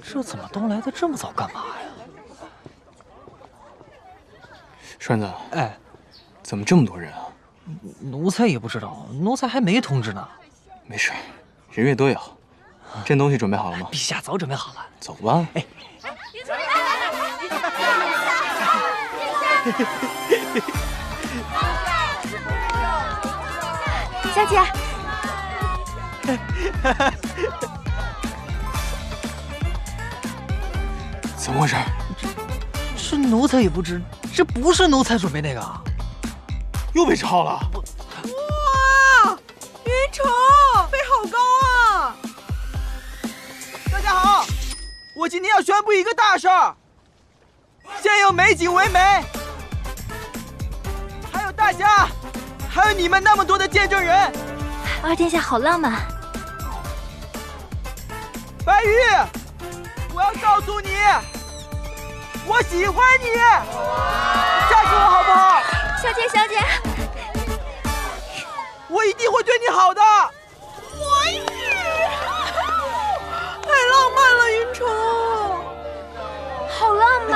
这怎么都来的这么早？干嘛呀？栓子，哎，怎么这么多人啊？奴才也不知道，奴才还没通知呢。没事，人越多越好。这东西准备好了吗？陛下早准备好了。走吧。哎，小姐，怎么回事？这奴才也不知，这不是奴才准备那个，又被抄了。哇，云城飞好高啊！大家好，我今天要宣布一个大事儿。先有美景为媒，还有大家，还有你们那么多的见证人。二殿下好浪漫。白玉，我要告诉你，我喜欢你，嫁给我好不好？小姐，小姐，我一定会对你好的。我也，太浪漫了，云城。好浪漫，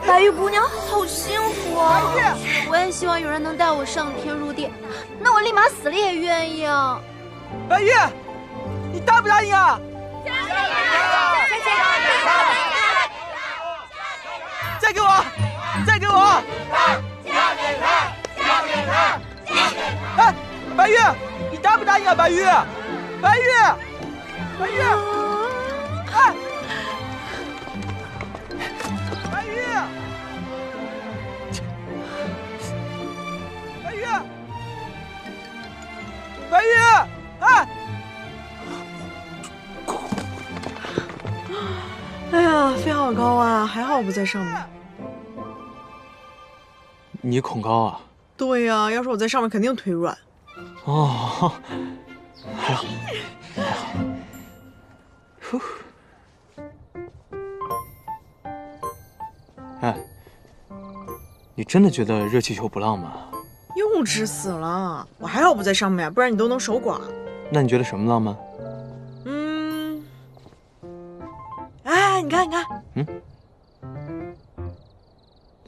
白玉姑娘好幸福啊！白玉，我也希望有人能带我上天入地，那我立马死了也愿意啊！白玉，你答不答应啊？小姐，嫁给我，嫁给我！嫁给他，嫁给他，嫁给他！哎，白玉，你答不答应啊？白玉，白玉，白玉，哎，白玉，白玉，白玉，哎！哎呀，飞好高啊！还好我不在上面。你恐高啊？对呀，要是我在上面，肯定腿软。哦，还好，还好。呼。哎，你真的觉得热气球不浪漫？幼稚死了！我还好不在上面，不然你都能守寡。那你觉得什么浪漫？哎，你看，你看，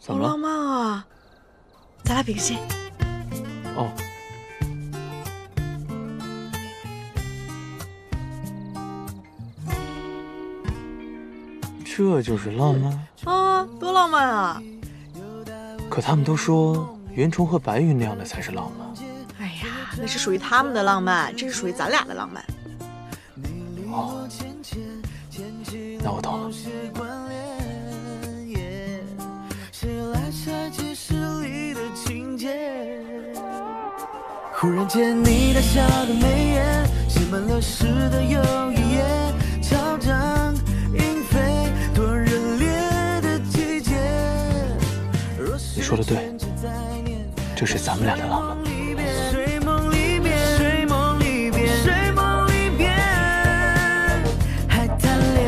怎么了？好浪漫啊！咱俩比个心。哦。这就是浪漫啊！多浪漫啊！可他们都说袁崇和白玉那样的才是浪漫。哎呀，那是属于他们的浪漫，这是属于咱俩的浪漫。哦，那我懂了。忽然间，你大笑的眉眼，写满了诗的又一页，潮涨莺飞，多热烈的季节。你说的对，这是咱们俩的浪漫。睡梦里边，睡梦里边，睡梦里边，还贪恋。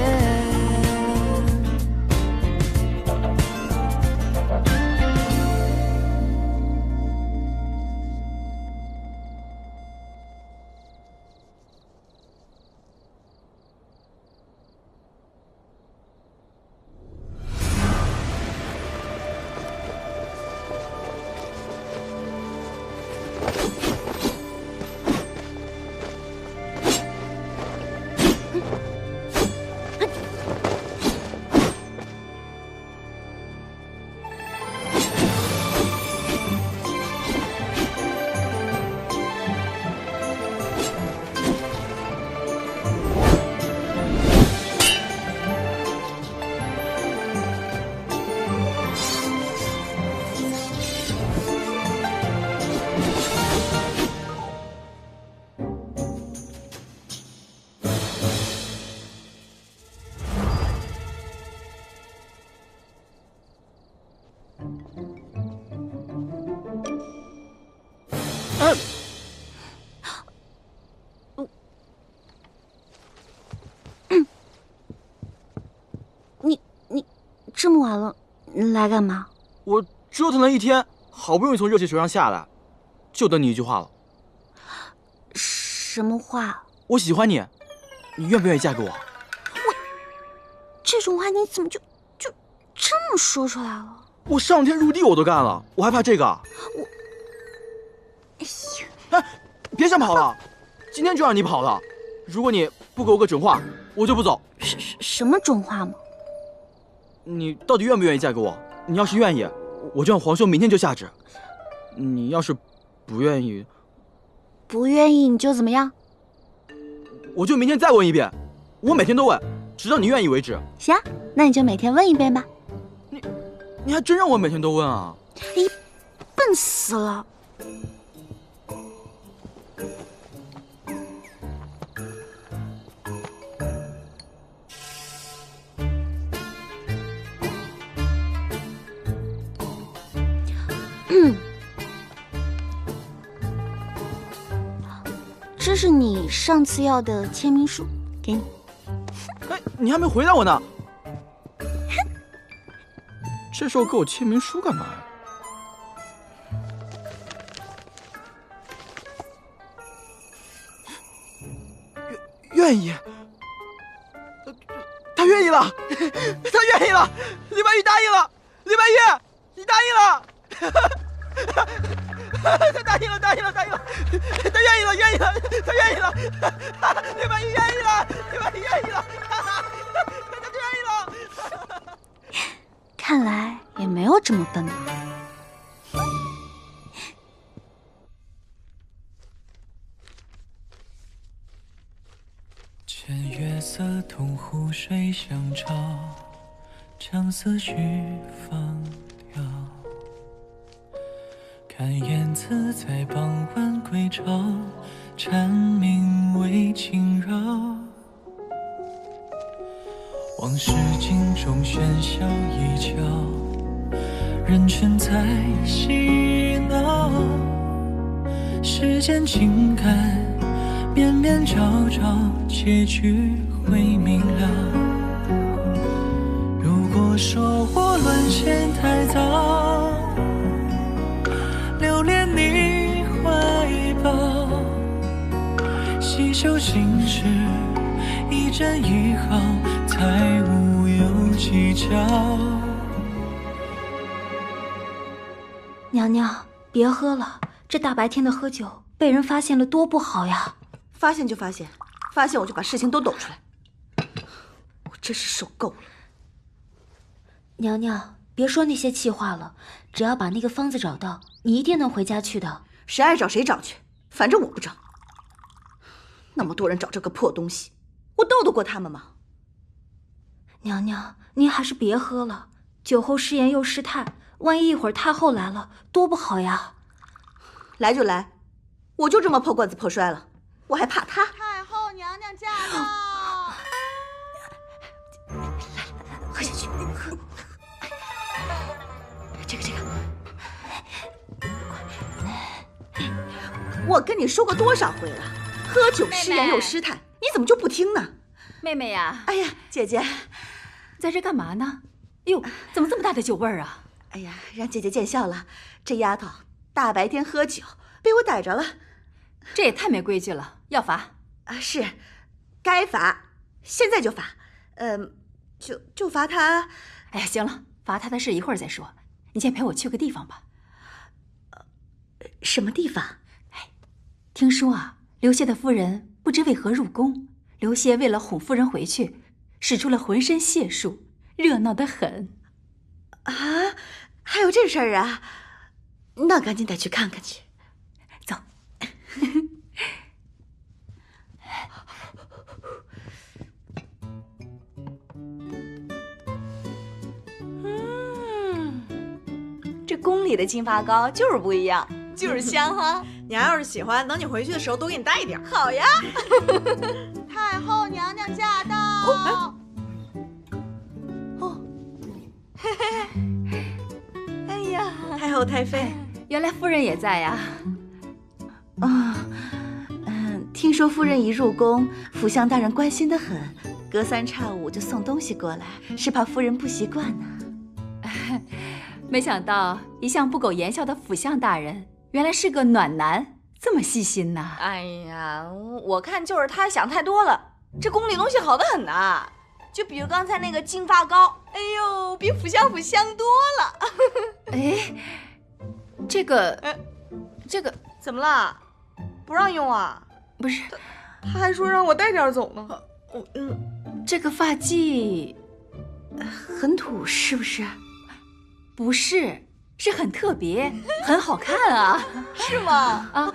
你这么晚了，来干嘛？我折腾了一天，好不容易从热气球上下来，就等你一句话了。什么话？我喜欢你，你愿不愿意嫁给我？这种话你怎么就这么说出来了？我上天入地我都干了，我还怕这个？哎呀！哎，别想跑了，今天就让你跑了。如果你不给我个准话，我就不走。什么准话吗？你到底愿不愿意嫁给我？你要是愿意，我就让皇兄明天就下旨。你要是不愿意，你就怎么样？我就明天再问一遍。我每天都问，直到你愿意为止。行，那你就每天问一遍吧。你还真让我每天都问啊？哎，笨死了！这是你上次要的签名书，给你。哎，你还没回答我呢。这时候给我签名书干嘛呀？愿意。他愿意了，他愿意了。李白玉答应了，李白玉，你答应了。他答应了，他愿意了，他愿意了，李白玉愿意了，李白玉愿意了，他愿意了。看来也没有这么笨呢。见月色同湖水相照，将思绪放掉。看燕子在傍晚归巢，蝉鸣未惊扰。往事镜中喧嚣一角，人群在嬉闹。世间情感面面朝朝，结局会明了。如果说我沦陷太早，留恋你怀抱，细修行时一针一毫，才无有计较。娘娘，别喝了，这大白天的喝酒，被人发现了多不好呀！发现就发现，发现我就把事情都抖出来。我真是受够了。娘娘，别说那些气话了，只要把那个方子找到，你一定能回家去的。谁爱找谁找去，反正我不找。那么多人找这个破东西，我斗得过他们吗？娘娘，您还是别喝了，酒后失言又失态，万一一会儿太后来了，多不好呀！来就来，我就这么破罐子破摔了，我还怕他？太后娘娘驾到！喝下去，喝。这个，我跟你说过多少回了，喝酒失言又失态，你怎么就不听呢？妹妹呀，哎呀，姐姐，在这干嘛呢？哎呦，怎么这么大的酒味儿啊？哎呀，让姐姐见笑了，这丫头大白天喝酒，被我逮着了，这也太没规矩了，要罚。啊，是，该罚，现在就罚，就罚她。哎呀，行了，罚她的事一会儿再说，你先陪我去个地方吧。什么地方？哎，听说啊，刘谢的夫人不知为何入宫，刘谢为了哄夫人回去，使出了浑身解数，热闹得很。啊，还有这事儿啊？那赶紧得去看看去。走。这宫里的金发糕就是不一样，就是香哈。娘要是喜欢，等你回去的时候多给你带一点。好呀。太后娘娘驾到！哦，嘿嘿，哎呀，太后太妃，原来夫人也在呀。听说夫人一入宫，福相大人关心得很，隔三差五就送东西过来，是怕夫人不习惯呢。没想到一向不苟言笑的辅相大人，原来是个暖男，这么细心呐？哎呀，我看就是他想太多了。这宫里东西好得很呐，就比如刚才那个净发膏，哎呦，比辅相府香多了。哎，这个怎么了？不让用啊？不是，他还说让我带点走呢。这个发髻很土，是不是？不是，是很特别，很好看啊。是吗？啊，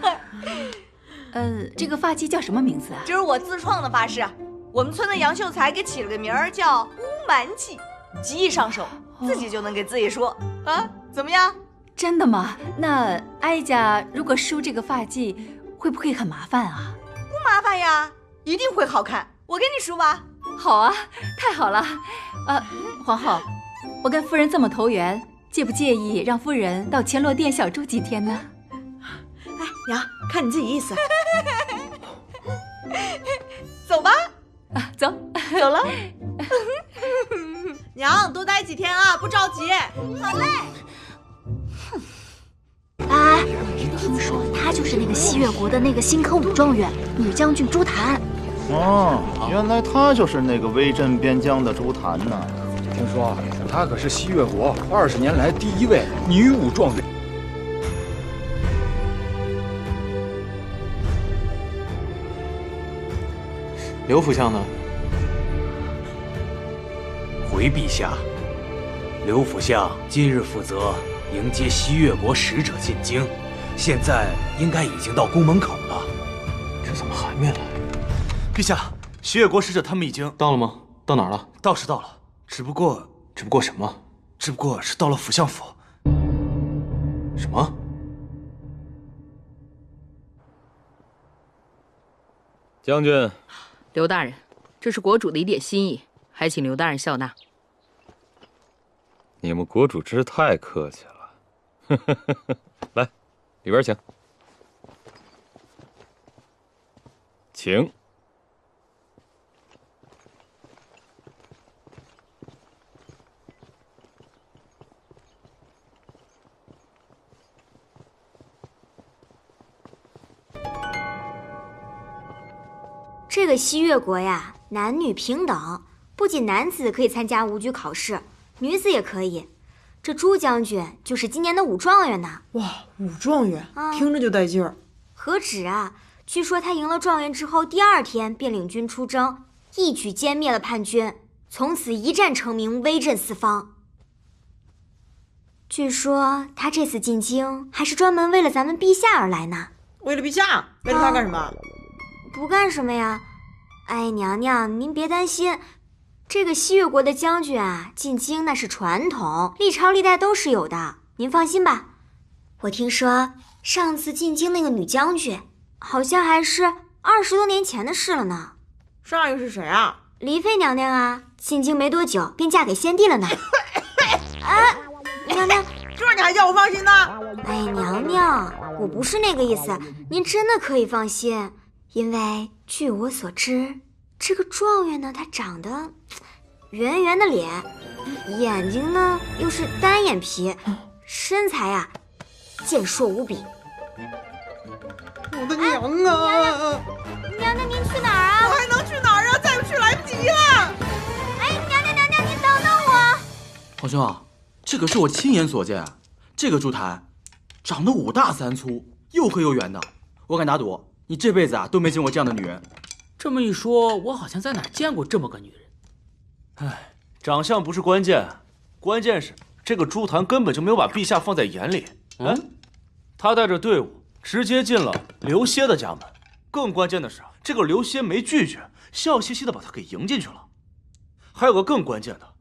这个发髻叫什么名字啊？这是我自创的发饰，我们村的杨秀才给起了个名儿叫乌蛮髻，极易上手，自己就能给自己说啊，怎么样？真的吗？那哀家如果梳这个发髻，会不会很麻烦啊？不麻烦呀，一定会好看。我给你梳吧。好啊，太好了。皇后，我跟夫人这么投缘，介不介意让夫人到乾罗殿小住几天呢？哎，娘，看你自己意思。走吧。啊，走了。娘，多待几天啊，不着急。好嘞。哎，听说他就是那个西越国的那个新科武状元女将军朱檀。哦，原来他就是那个威震边疆的朱檀呢。听说她可是西越国20年来第1位女武状元。刘辅相呢？回陛下，刘辅相今日负责迎接西越国使者进京，现在应该已经到宫门口了。这怎么还没来？陛下，西越国使者他们已经到了吗？到哪儿了？到是到了，只不过什么？只不过是到了辅相府。什么？将军，刘大人，这是国主的一点心意，还请刘大人笑纳。你们国主真是太客气了。来，里边请。请。这个西越国呀，男女平等，不仅男子可以参加武举考试，女子也可以。这朱将军就是今年的武状元呢。哇，武状元，听着就带劲儿。何止啊！据说他赢了状元之后，第2天便领军出征，一举歼灭了叛军，从此一战成名，威震四方。据说他这次进京还是专门为了咱们陛下而来呢。为了陛下？为了他干什么？不干什么呀。哎，娘娘您别担心，这个西越国的将军啊，进京那是传统，历朝历代都是有的，您放心吧。我听说上次进京那个女将军，好像还是20多年前的事了呢。上一个是谁啊？黎妃娘娘啊，进京没多久便嫁给先帝了呢。哎，娘娘，这你还叫我放心呢？哎，娘娘，我不是那个意思，您真的可以放心。因为据我所知，这个状元呢，他长得圆圆的脸，眼睛呢又是单眼皮，身材呀健硕无比。我的娘啊！娘娘您去哪儿啊？我还能去哪儿啊？再不去来不及了。哎，娘娘，您等等我。皇兄，这可是我亲眼所见，这个朱檀长得5大3粗，又黑又圆的，我敢打赌。你这辈子啊都没见过这样的女人。这么一说，我好像在哪儿见过这么个女人。唉，长相不是关键，关键是这个朱檀根本就没有把陛下放在眼里。他带着队伍直接进了刘歇的家门，更关键的是，这个刘歇没拒绝，笑嘻嘻的把他给迎进去了。还有个更关键的，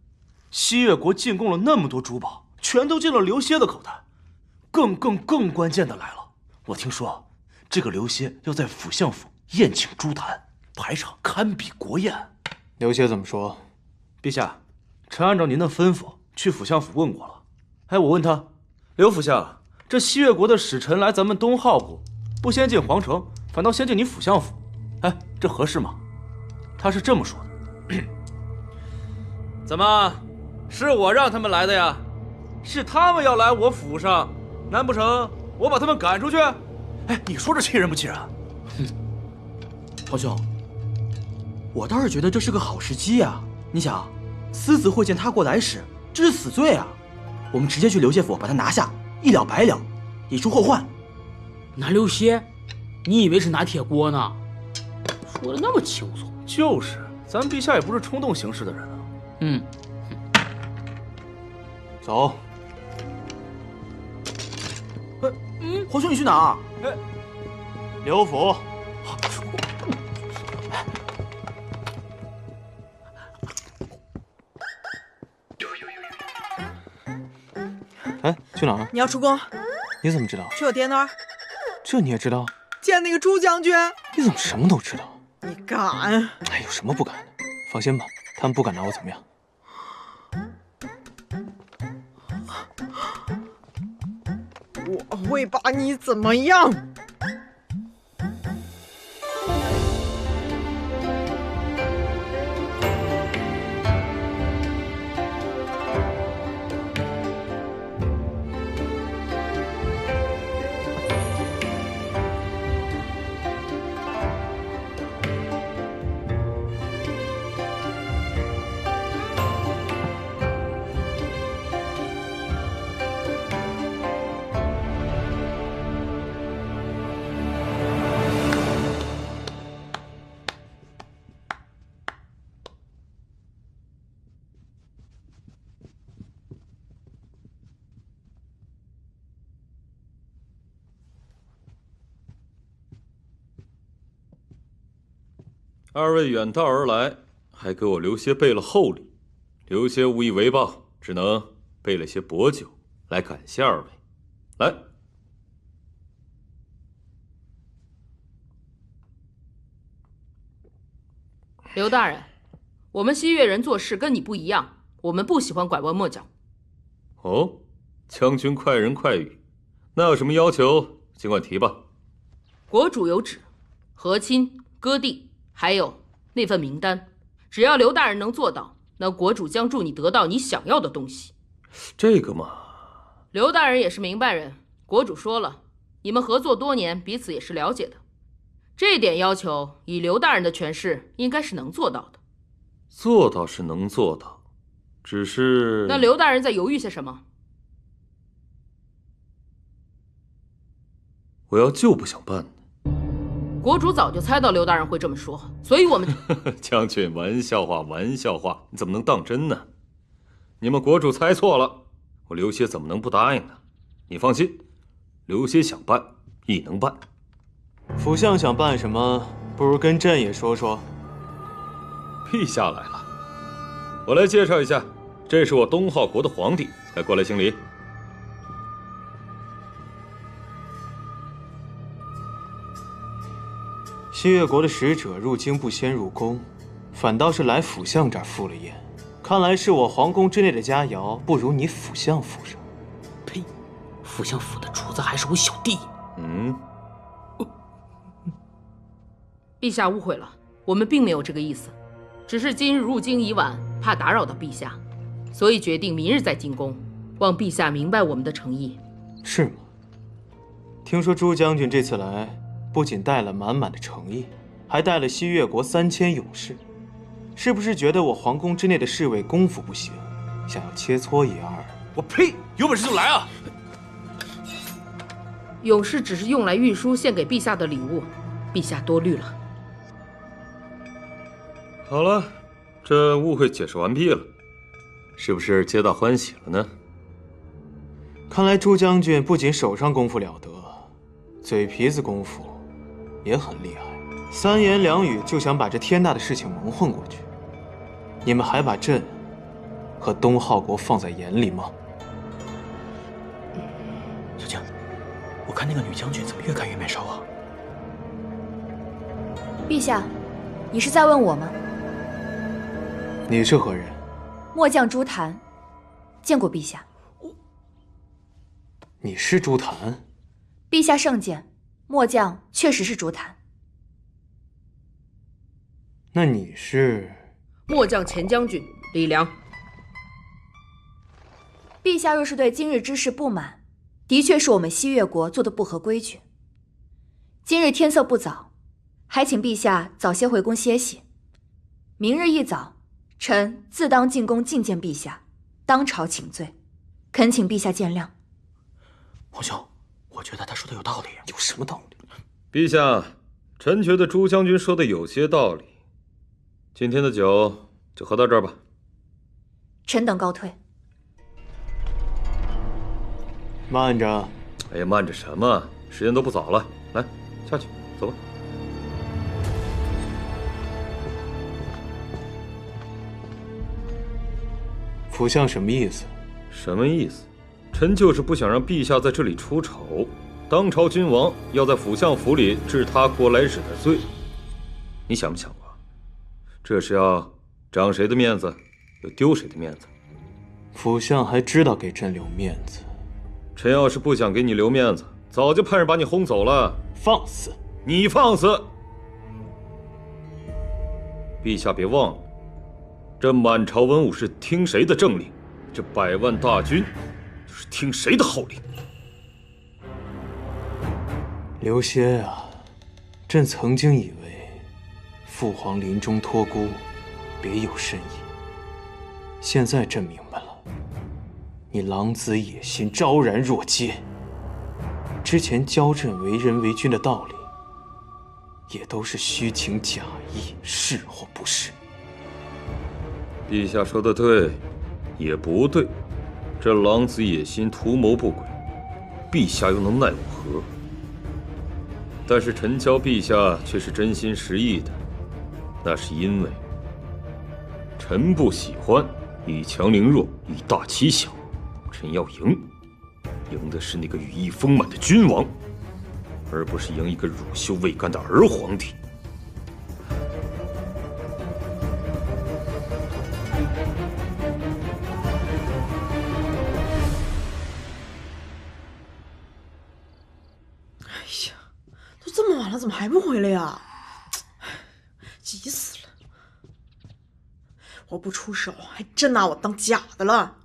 西越国进贡了那么多珠宝，全都进了刘歇的口袋。更关键的来了，我听说。这个刘歇要在辅相府宴请朱檀，排场堪比国宴。刘歇怎么说？陛下，臣按照您的吩咐去辅相府问过了。哎，我问他，刘辅相，这西越国的使臣来咱们东浩国，不先进皇城，反倒先进你辅相府，哎，这合适吗？他是这么说的。怎么，是我让他们来的呀？是他们要来我府上，难不成我把他们赶出去？哎，你说这气人不气人？皇兄，我倒是觉得这是个好时机啊！你想，私自会见他国来使，这是死罪啊！我们直接去刘谢府把他拿下，一了百了，以除后患。拿刘谢？你以为是拿铁锅呢？说的那么轻松。就是，咱陛下也不是冲动行事的人啊。嗯。走。皇兄，你去哪儿？刘府。哎，去哪儿？你要出宫？你怎么知道？去我爹那儿。这你也知道？见那个朱将军。你怎么什么都知道？你敢？哎，有什么不敢的？放心吧，他们不敢拿我怎么样。我会把你怎么样？二位远道而来，还给我刘歇备了厚礼，刘歇无以为报，只能备了些薄酒来感谢二位。来，刘大人，我们西越人做事跟你不一样，我们不喜欢拐弯抹角。哦，将军快人快语，那有什么要求，尽管提吧。国主有旨，和亲、割地。还有那份名单，只要刘大人能做到，那国主将助你得到你想要的东西。这个嘛，刘大人也是明白人，国主说了，你们合作多年，彼此也是了解的，这点要求以刘大人的权势，应该是能做到的。做到是能做到，只是……那刘大人在犹豫些什么？我要就不想办。国主早就猜到刘大人会这么说，所以我们将军，玩笑话，玩笑话，你怎么能当真呢？你们国主猜错了，我刘歇怎么能不答应呢？你放心，刘歇想办亦能办。府相想办什么，不如跟朕也说说。陛下来了，我来介绍一下，这是我东浩国的皇帝，来过来行礼。西越国的使者入京不先入宫，反倒是来府相这儿赴了宴。看来是我皇宫之内的佳肴不如你府相府上。呸！府相府的厨子还是我小弟。陛下误会了，我们并没有这个意思，只是今日入京已晚，怕打扰到陛下，所以决定明日再进宫，望陛下明白我们的诚意。是吗？听说朱将军这次来，不仅带了满满的诚意，还带了西越国3000勇士，是不是觉得我皇宫之内的侍卫功夫不行，想要切磋一二？我呸！有本事就来啊！勇士只是用来运输献给陛下的礼物，陛下多虑了。好了，这误会解释完毕了，是不是皆大欢喜了呢？看来朱将军不仅手上功夫了得，嘴皮子功夫也很厉害，3言2语就想把这天大的事情蒙混过去。你们还把朕和东浩国放在眼里吗？小静，我看那个女将军怎么越干越面熟啊？陛下，你是在问我吗？你是何人？末将朱檀，见过陛下。你是朱檀？陛下圣鉴，末将确实是朱檀。那你是？末将前将军李良。陛下若是对今日之事不满，的确是我们西越国做的不合规矩。今日天色不早，还请陛下早些回宫歇息。明日一早，臣自当进宫觐见陛下，当朝请罪，恳请陛下见谅。皇兄，我觉得他说的有道理。有什么道理？陛下，臣觉得朱将军说的有些道理。今天的酒就喝到这儿吧。臣等告退。慢着！哎呀，慢着什么？时间都不早了，来，下去，走吧。辅相什么意思？什么意思？臣就是不想让陛下在这里出丑。当朝君王要在辅相府里治他国来使的罪，你想没想过？这是要长谁的面子，又丢谁的面子？辅相还知道给朕留面子。臣要是不想给你留面子，早就派人把你轰走了。放肆！你放肆！陛下别忘了，这满朝文武是听谁的政令？这100万大军就是听谁的号令？刘歇啊，朕曾经以为父皇临终托孤，别有深意。现在朕明白了，你狼子野心，昭然若揭。之前教朕为人为君的道理，也都是虚情假意，是或不是？陛下说的对，也不对。这狼子野心，图谋不轨，陛下又能奈我何？但是臣教陛下却是真心实意的，那是因为臣不喜欢以强凌弱，以大欺小。臣要赢，赢的是那个羽翼丰满的君王，而不是赢一个乳臭未干的儿皇帝。这么晚了，怎么还不回来呀？急死了！我不出手，还真拿我当假的了。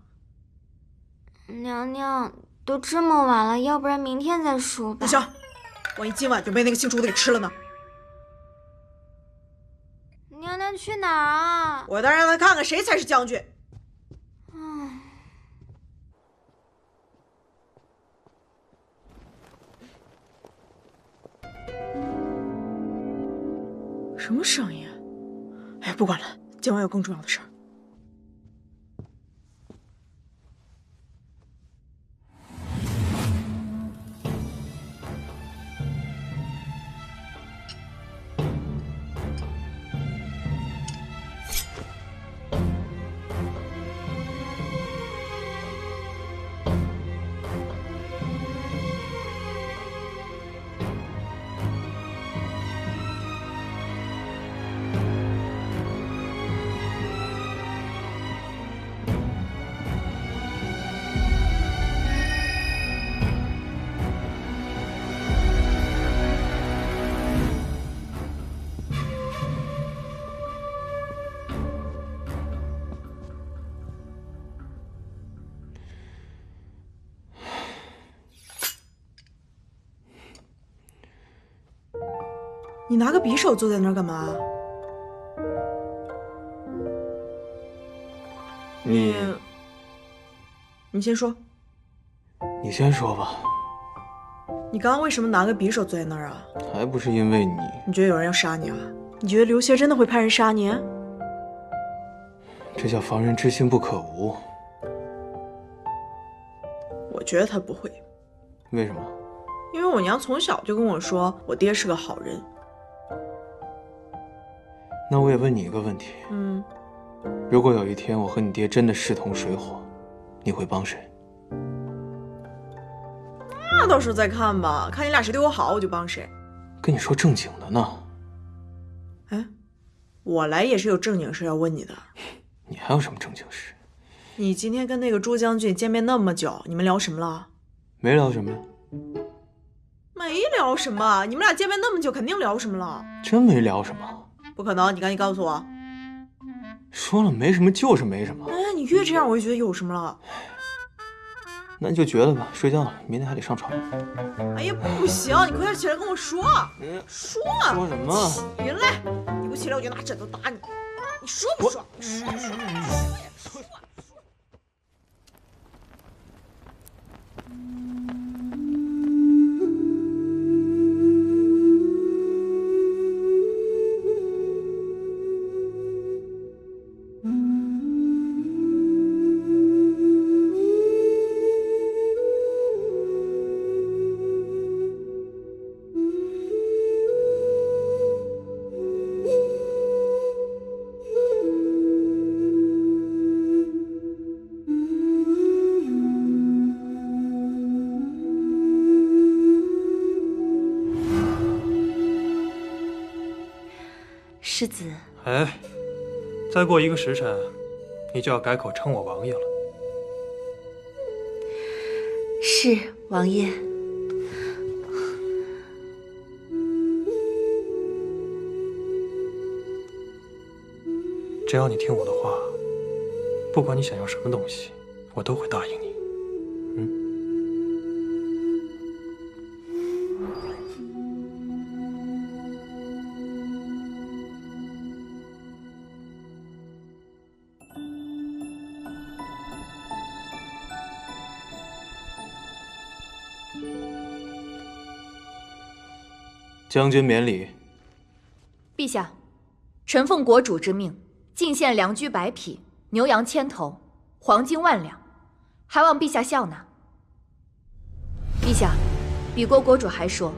娘娘，都这么晚了，要不然明天再说吧。不行，万一今晚就被那个姓朱的给吃了呢？娘娘去哪儿啊？我倒让他看看谁才是将军。什么声音？哎，不管了，今晚有更重要的事儿。你拿个匕首坐在那儿干嘛？你先说。你先说吧。你刚刚为什么拿个匕首坐在那儿啊？还不是因为你。你觉得有人要杀你啊？你觉得刘协真的会派人杀你？这叫防人之心不可无。我觉得他不会。为什么？因为我娘从小就跟我说，我爹是个好人。那我也问你一个问题，如果有一天我和你爹真的势同水火，你会帮谁？那到时候再看吧，看你俩谁对我好，我就帮谁。跟你说正经的呢。哎，我来也是有正经事要问你的。你还有什么正经事？你今天跟那个朱将军见面那么久，你们聊什么了？没聊什么呀。没聊什么，你们俩见面那么久，肯定聊什么了。真没聊什么。不可能，你赶紧告诉我。说了没什么就是没什么。哎，你越这样我越觉得有什么了。那你就绝了吧，睡觉了，明天还得上床。哎呀，不行，你快点起来跟我说。说什么？起来！你不起来，我就拿枕头打你。你说不说？说。世子，哎，再过1个时辰，你就要改口称我王爷了。是王爷。只要你听我的话，不管你想要什么东西，我都会答应你。将军免礼。陛下，臣奉国主之命，进献良驹100匹，牛羊1000头，黄金10000两，还望陛下笑纳。陛下，比国国主还说，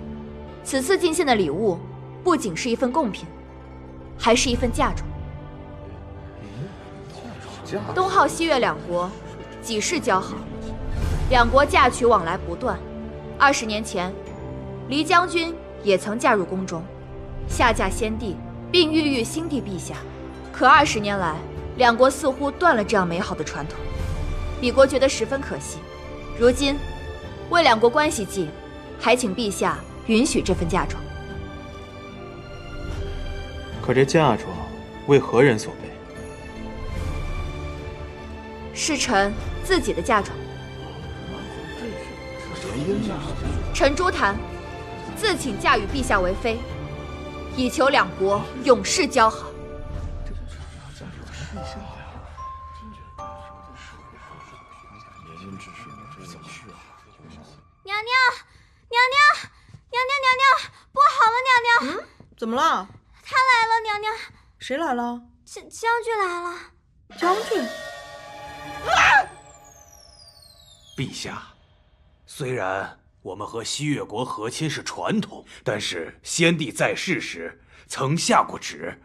此次进献的礼物，不仅是一份贡品，还是一份嫁妆。东浩、西越两国几世交好，两国嫁娶往来不断。20年前，黎将军也曾嫁入宫中，下嫁先帝，并孕育新帝陛下。可20年来，两国似乎断了这样美好的传统，比国觉得十分可惜。如今，为两国关系计，还请陛下允许这份嫁妆。可这嫁妆为何人所备？是臣自己的嫁妆。臣朱檀自请嫁与陛下为妃，以求两国永世交好。娘，不好了，娘娘！怎么了？他来了，娘娘。谁来了？将军来了。将军。陛下，虽然我们和西越国和亲是传统，但是先帝在世时曾下过旨，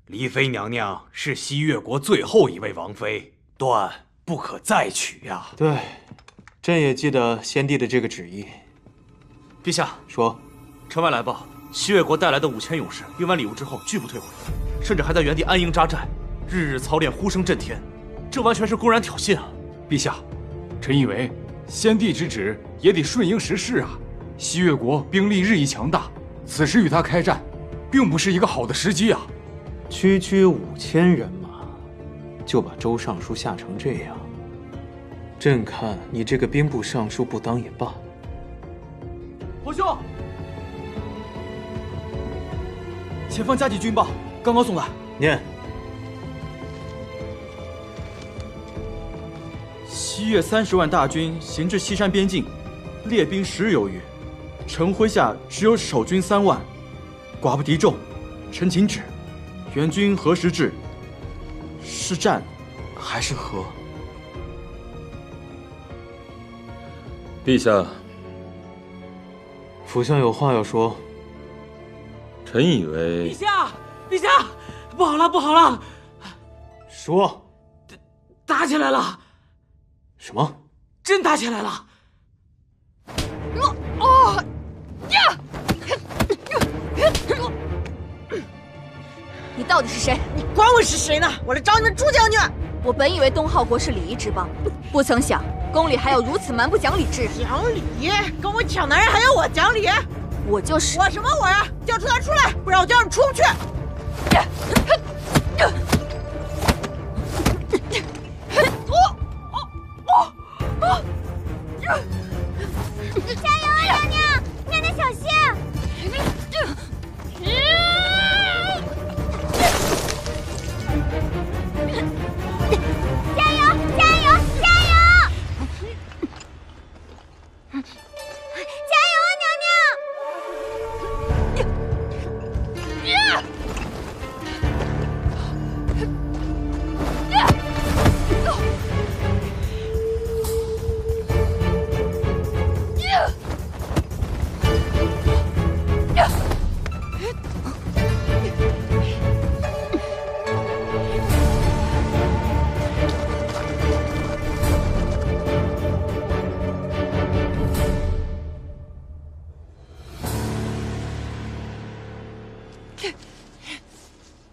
黎妃娘娘是西越国最后一位王妃，断不可再娶呀。对，朕也记得先帝的这个旨意。陛下说，臣外来报，西越国带来的5000勇士运完礼物之后拒不退回，甚至还在原地安营扎寨，日日操练，呼声震天，这完全是公然挑衅啊！陛下，臣以为先帝之旨也得顺应时势啊。西越国兵力日益强大，此时与他开战，并不是一个好的时机啊。区区5000人马，就把周尚书吓成这样，朕看你这个兵部尚书不当也罢。皇兄，前方加急军报刚刚送来。念。西越30万大军行至西山边境，列兵10有余，臣麾下只有守军3万，寡不敌众，臣请旨，援军何时至？是战还是和？陛下，府相有话要说。臣以为，陛下，不好了，不好了！说，打起来了！什么？真打起来了！你到底是谁？你管我是谁呢？我来找你们朱将军。我本以为东浩国是礼仪之邦，不曾想宫里还有如此蛮不讲理之人。讲理？跟我抢男人还要我讲理？我就是。我什么我呀？叫出他出来，不然我就让你出不去。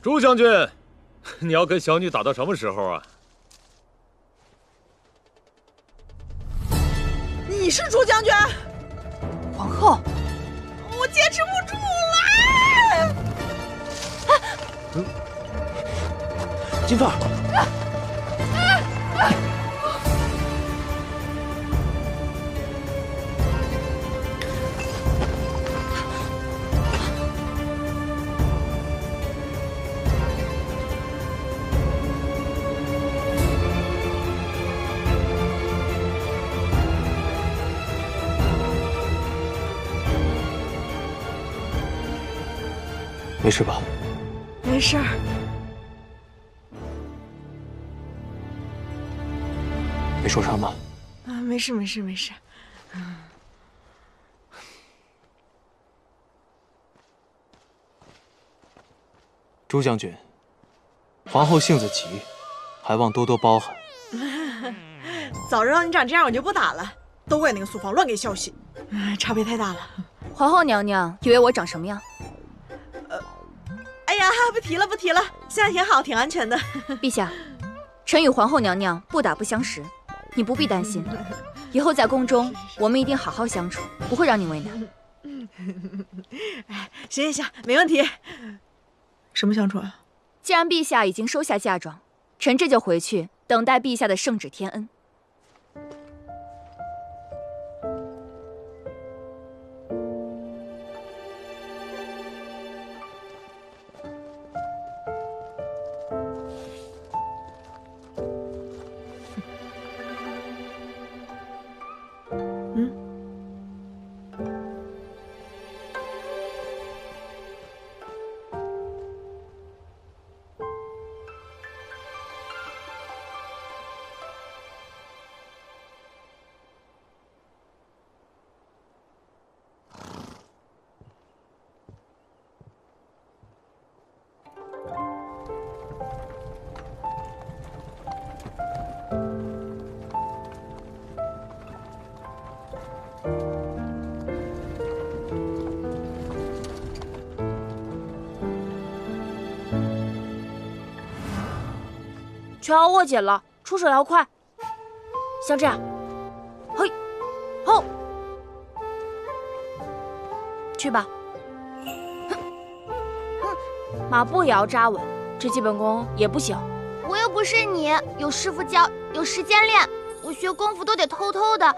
朱将军，你要跟小女打到什么时候啊？你是朱将军？皇后，我坚持不住了！金凤儿，没事吧？没事儿。没受伤吧？啊，没事没事没事。朱将军，皇后性子急，还望多多包涵。早知道你长这样，我就不打了。都怪那个苏芳乱给消息，差别太大了。皇后娘娘以为我长什么样？哎呀，不提了不提了，现在挺好，挺安全的。陛下，臣与皇后娘娘不打不相识，你不必担心。以后在宫中，我们一定好好相处，不会让你为难。哎，行行行，没问题。什么相处啊？既然陛下已经收下嫁妆，臣这就回去等待陛下的圣旨天恩。全要握紧了，出手要快，像这样，嘿，吼，去吧。马步也要扎稳，这基本功也不行。我又不是你，有师傅教，有时间练，我学功夫都得偷偷的，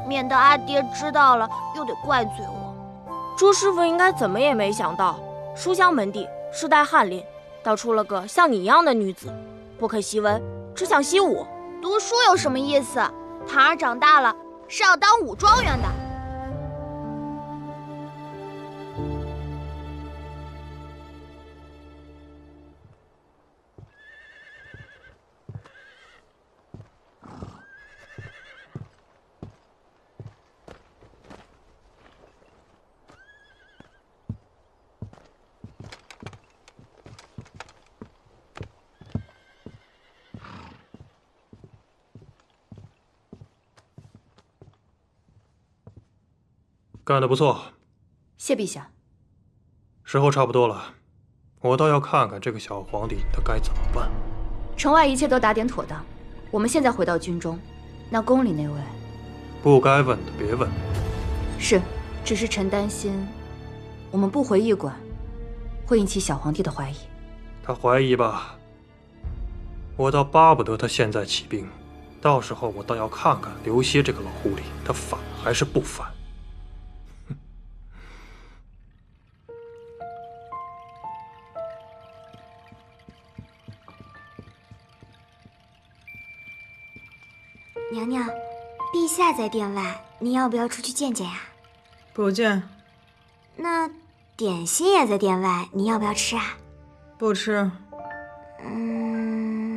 免得阿爹知道了又得怪罪我。朱师傅应该怎么也没想到，书香门第，世代翰林，倒出了个像你一样的女子。不肯习文，只想习武。读书有什么意思？堂儿长大了是要当武状元的。干得不错，谢陛下。时候差不多了，我倒要看看这个小皇帝他该怎么办。城外一切都打点妥当，我们现在回到军中。那宫里那位，不该问的别问。是，只是臣担心，我们不回驿馆，会引起小皇帝的怀疑。他怀疑吧，我倒巴不得他现在起兵，到时候我倒要看看刘歇这个老狐狸，他反还是不反。娘娘，陛下在殿外，您要不要出去见见呀？不见。那点心也在殿外，您要不要吃啊？不吃。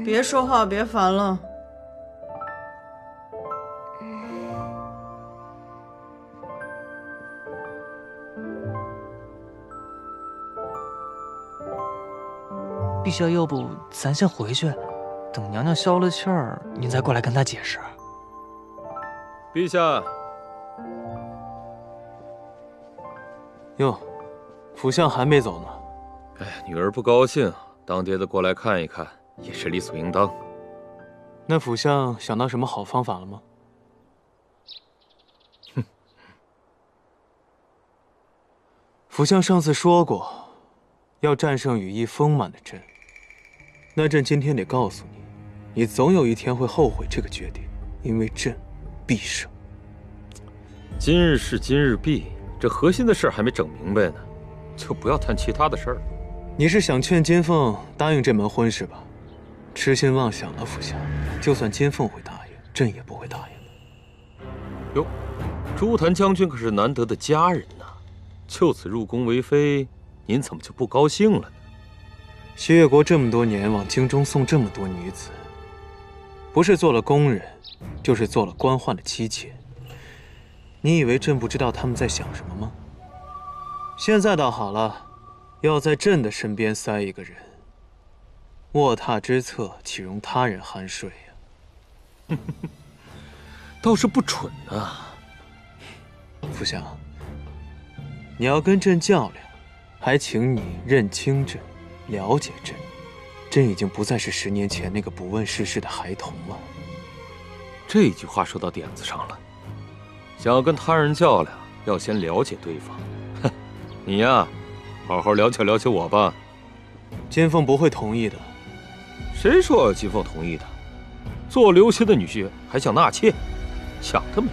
别说话，别烦了。陛下，要不咱先回去，等娘娘消了气儿，您再过来跟她解释。陛下。哟，辅相还没走呢。哎呀，女儿不高兴，当爹的过来看一看，也是理所应当。那府相想到什么好方法了吗？哼，府相上次说过，要战胜羽翼丰满的朕。那朕今天得告诉你，你总有一天会后悔这个决定，因为朕必胜。今日事今日毕，这核心的事还没整明白呢，就不要谈其他的事儿。你是想劝金凤答应这门婚事吧？痴心妄想了，府相。就算金凤会答应，朕也不会答应的。哟，朱檀将军可是难得的佳人呐，就此入宫为妃，您怎么就不高兴了呢？西越国这么多年往京中送这么多女子，不是做了宫人，就是做了官宦的妻妾。你以为朕不知道他们在想什么吗？现在倒好了，要在朕的身边塞一个人，卧榻之侧岂容他人酣睡呀？倒是不蠢啊。府相，你要跟朕较量，还请你认清朕，了解朕。朕已经不再是10年前那个不问世事的孩童了。这句话说到点子上了。想要跟他人较量，要先了解对方。哼，你呀，好好了解了解我吧。金凤不会同意的。谁说金凤同意的？做刘协的女婿还想纳妾，想得美！